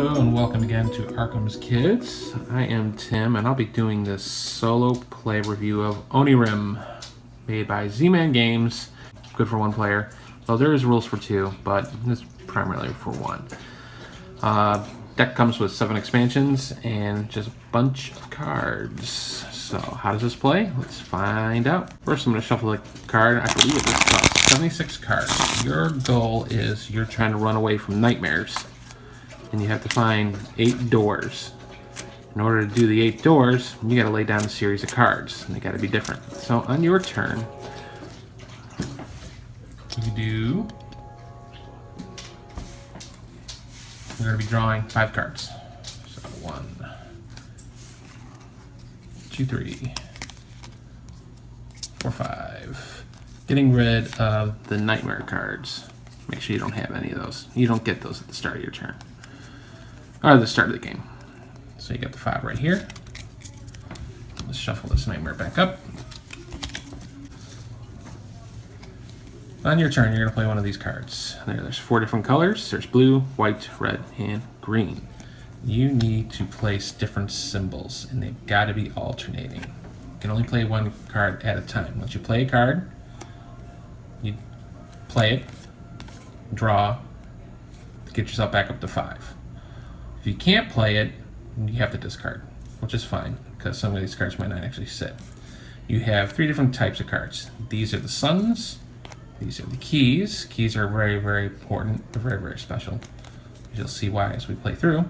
Hello and welcome again to Arkham's Kids. I am Tim and I'll be doing this solo play review of Onirim, made by Z-Man Games. Good for one player. So there is rules for two, but this is primarily for one. Deck comes with 7 expansions and just a bunch of cards. So how does this play? Let's find out. First I'm going to shuffle a card. I believe this costs 76 cards. Your goal is you're trying to run away from nightmares. And you have to find 8 doors. In order to do the 8 doors, you got to lay down a series of cards, and they got to be different. So on your turn, you're going to be drawing 5 cards. So 1, 2, 3, 4, 5. Getting rid of the nightmare cards. Make sure you don't have any of those. You don't get those at the start of your turn. Or the start of the game. So you got the 5 right here. Let's shuffle this nightmare back up. On your turn, you're going to play one of these cards. There's 4 different colors. There's blue, white, red, and green. You need to place different symbols, and they've got to be alternating. You can only play one card at a time. Once you play a card, you play it, draw, get yourself back up to 5. If you can't play it, you have to discard, which is fine, because some of these cards might not actually sit. You have 3 different types of cards. These are the suns, these are the keys. Keys are very, very important. They're very, very special. You'll see why as we play through.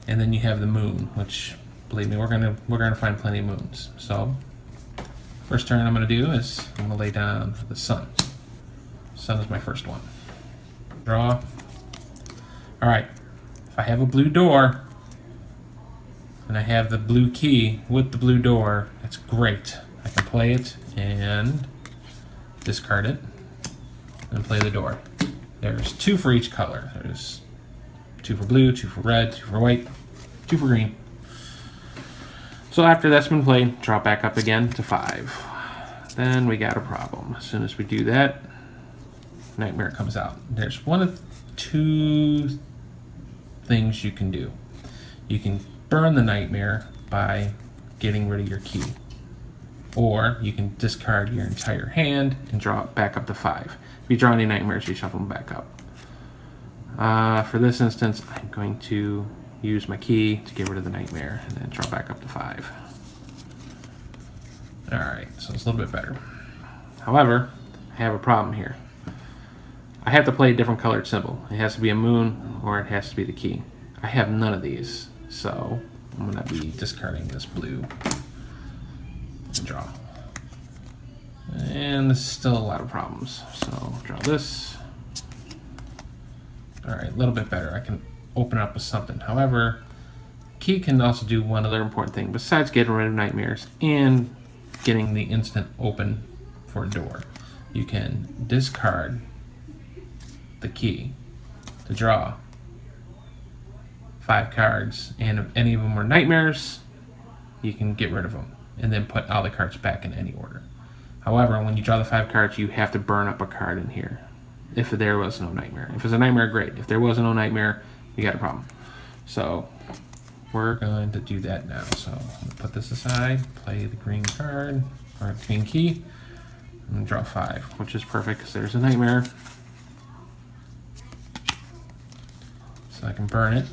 And then you have the moon, which, believe me, we're gonna find plenty of moons. So, first turn I'm gonna do is I'm gonna lay down the sun. Sun is my first one. Draw. All right. If I have a blue door and I have the blue key with the blue door, that's great. I can play it and discard it and play the door. There's 2 for each color. There's 2 for blue, 2 for red, 2 for white, 2 for green. So after that's been played, draw back up again to 5. Then we got a problem. As soon as we do that, nightmare comes out. There's one of 2 things you can do. You can burn the nightmare by getting rid of your key, or you can discard your entire hand and draw it back up to 5. If you draw any nightmares, you shuffle them back up. For this instance, I'm going to use my key to get rid of the nightmare and then draw back up to 5. Alright, so it's a little bit better. However, I have a problem here. I have to play a different colored symbol. It has to be a moon or it has to be the key. I have none of these, so I'm going to be discarding this blue and draw. And there's still a lot of problems. So draw this. Alright, a little bit better. I can open up with something. However, key can also do one other important thing besides getting rid of nightmares and getting the instant open for a door. You can discard the key to draw 5 cards, and if any of them were nightmares, you can get rid of them and then put all the cards back in any order. However, when you draw the 5 cards, you have to burn up a card in here if there was no nightmare. If it's a nightmare, great. If there was no nightmare, you got a problem. So we're going to do that now. So I'm going to put this aside, play the green card or green key, and draw 5, which is perfect because there's a nightmare. So I can burn it.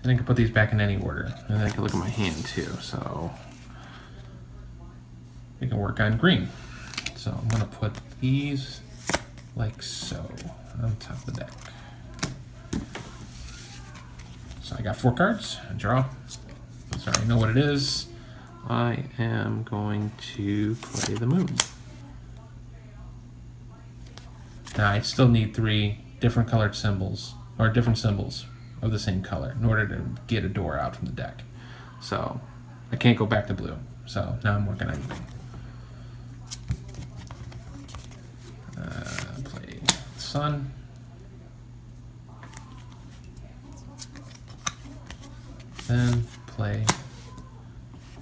And I can put these back in any order. And then I can look at my hand too. So we can work on green. So I'm going to put these like so on top of the deck. So I got 4 cards. I draw. So I know what it is. I am going to play the moon. Now I still need 3 different colored symbols, or different symbols of the same color in order to get a door out from the deck. So I can't go back to blue. So now I'm working on green. Play sun. Then play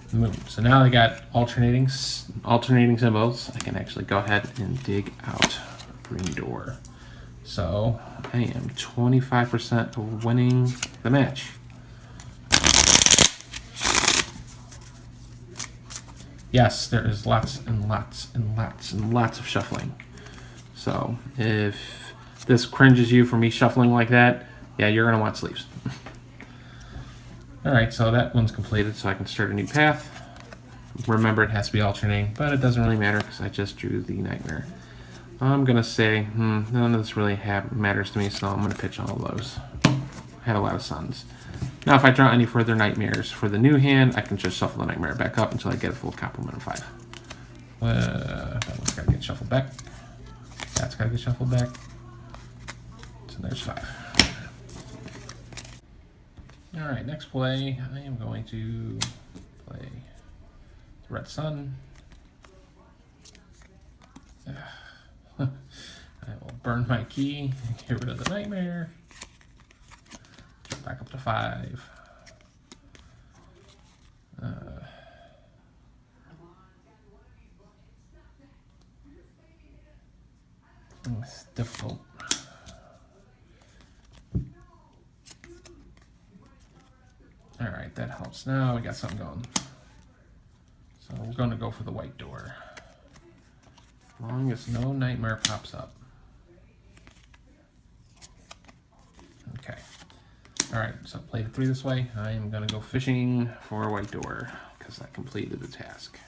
the moon. So now I got alternating symbols. I can actually go ahead and dig out a green door. So I am 25% of winning the match. Yes, there is lots and lots and lots and lots of shuffling. So if this cringes you for me shuffling like that, yeah, you're going to want sleeves. All right, so that one's completed, so I can start a new path. Remember, it has to be alternating, but it doesn't really matter because I just drew the nightmare. I'm going to say, none of this really matters to me, so I'm going to pitch all of those. I had a lot of suns. Now, if I draw any further nightmares for the new hand, I can just shuffle the nightmare back up until I get a full complement of 5. That one's got to get shuffled back. That's got to get shuffled back. So there's 5. All right, next play, I am going to play Red Sun. I will burn my key, get rid of the nightmare. Back up to 5. It's difficult. All right, that helps. Now we got something going. So we're going to go for the white door. As long as no nightmare pops up. Okay. All right, so play the 3 this way. I am going to go fishing for a white door because I completed the task.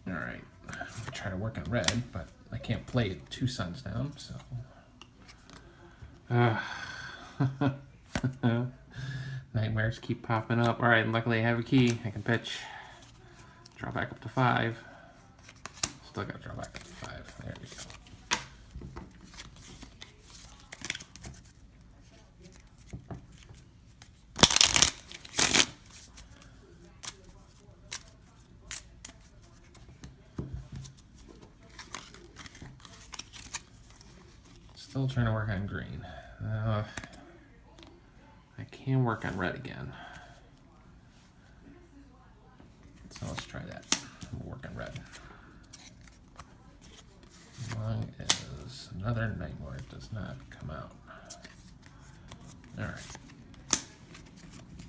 All right, I'm gonna try to work on red, but I can't play it 2 suns down, so. Nightmares keep popping up. All right, luckily I have a key. I can pitch. Draw back up to 5. Still gotta draw back up to 5. There we go. Still trying to work on green. I can work on red again. So let's try that. We'll work on red. As long as another nightmare does not come out. Alright.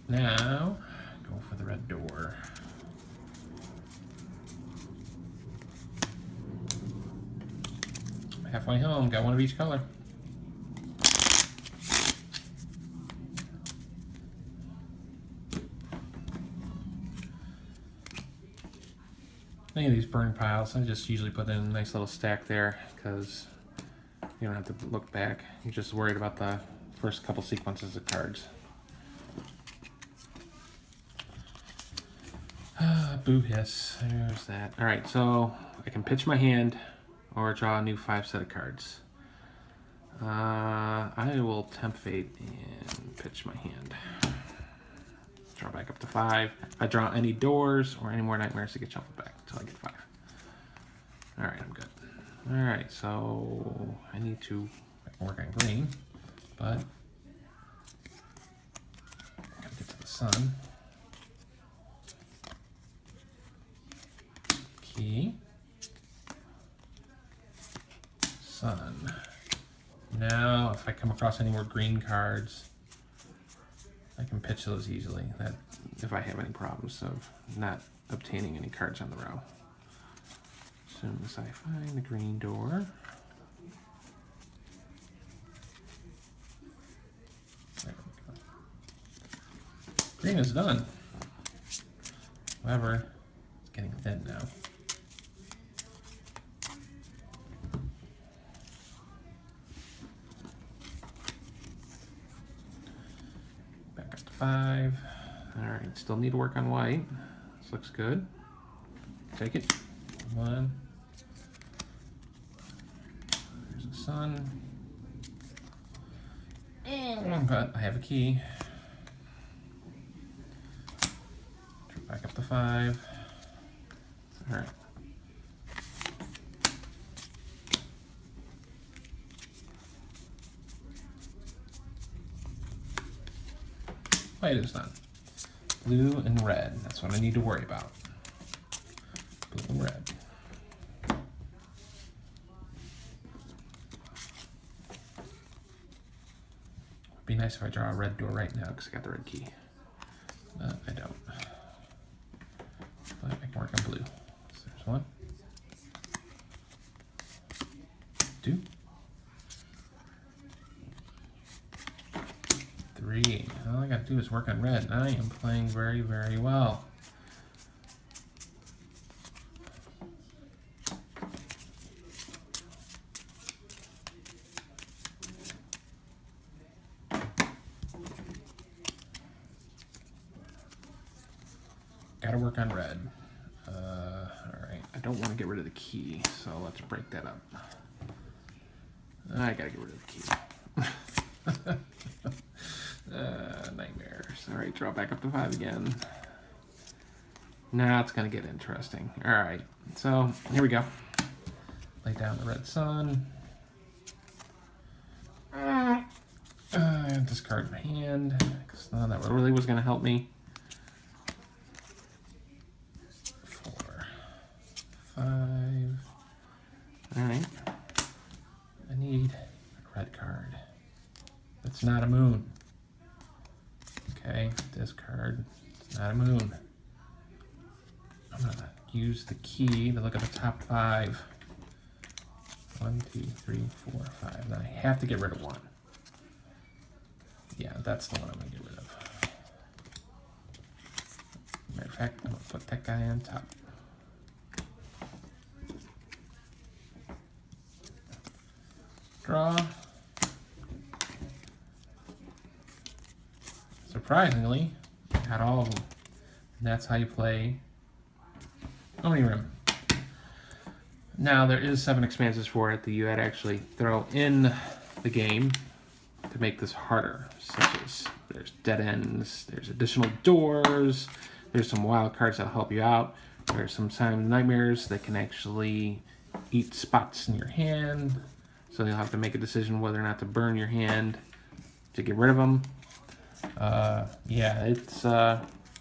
Now, go for the red door. Halfway home, got one of each color. Any of these burn piles, I just usually put in a nice little stack there because you don't have to look back. You're just worried about the first couple sequences of cards. Boo hiss, there's that. All right, so I can pitch my hand or draw a new 5 set of cards. I will tempt fate and pitch my hand. Draw back up to 5. If I draw any doors or any more nightmares, to get shuffled back until I get 5. All right, I'm good. All right, so I need to work on green, but I gotta get to the sun. Key. Sun. Now, if I come across any more green cards, I can pitch those easily. That if I have any problems of not obtaining any cards on the row. As soon as I find the green door. There we go. Green is done. However, it's getting thin now. Back up to 5. All right, still need to work on white. This looks good. Take it. 1. There's the sun. But I have a key. Back up to 5. All right. White is done. Blue and red. That's what I need to worry about. Blue and red. It'd be nice if I draw a red door right now because I got the red key. But I don't. But I can work on blue. So there's 1, 2, 3. All I gotta do is work on red, and I am playing very, very well. Gotta work on red. Alright, I don't want to get rid of the key, so let's break that up. I gotta get rid of the key. Nightmares. Alright, draw back up to 5 again. Now it's gonna get interesting. Alright, so here we go. Lay down the red sun. Discard my hand, because none of that really was gonna help me. 4, 5. Alright. I need a red card. It's not a moon. Okay, discard. It's not a moon. I'm gonna use the key to look at the top 5. 1, 2, 3, 4, 5. Then I have to get rid of 1. Yeah, that's the one I'm gonna get rid of. Matter of fact, I'm gonna put that guy on top. Draw. Surprisingly, got all of them. And that's how you play Onirim. Now, there is 7 expansions for it that you had to actually throw in the game to make this harder, such as there's dead ends, there's additional doors, there's some wild cards that'll help you out, there's sometimes nightmares that can actually eat spots in your hand, so you'll have to make a decision whether or not to burn your hand to get rid of them. Yeah, it's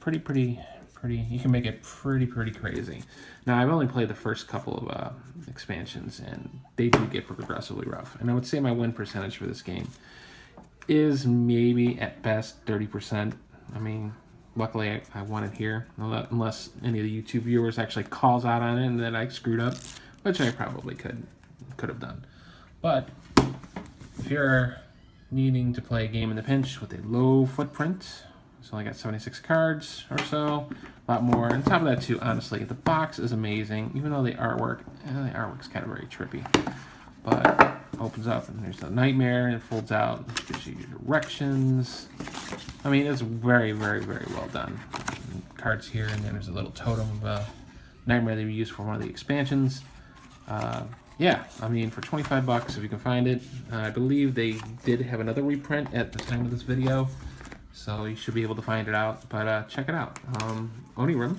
pretty, you can make it pretty crazy. Now, I've only played the first couple of expansions, and they do get progressively rough. And I would say my win percentage for this game is maybe at best 30%. I mean, luckily I won it here, unless any of the YouTube viewers actually calls out on it and that I screwed up, which I probably could have done. But if you're needing to play a game in the pinch with a low footprint, it's only got 76 cards or so, a lot more. On top of that too, honestly, the box is amazing, even though the artwork's kind of very trippy. But opens up and there's a nightmare, and it folds out, it gives you your directions. I mean, it's very well done. And cards here, and then there's a little totem of a nightmare that we used for one of the expansions. Yeah, I mean, for 25 bucks, if you can find it. I believe they did have another reprint at the time of this video, so you should be able to find it out. But check it out. Onirim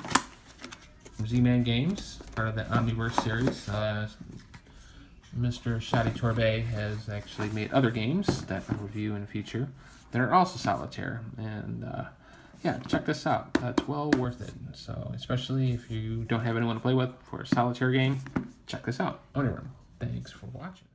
from Z-Man Games, part of the Omniverse series. Mr. Shadi Torbay has actually made other games that I'll review in the future that are also solitaire. And yeah, check this out. It's well worth it. So, especially if you don't have anyone to play with for a solitaire game, check this out. Onirim. Thanks for watching.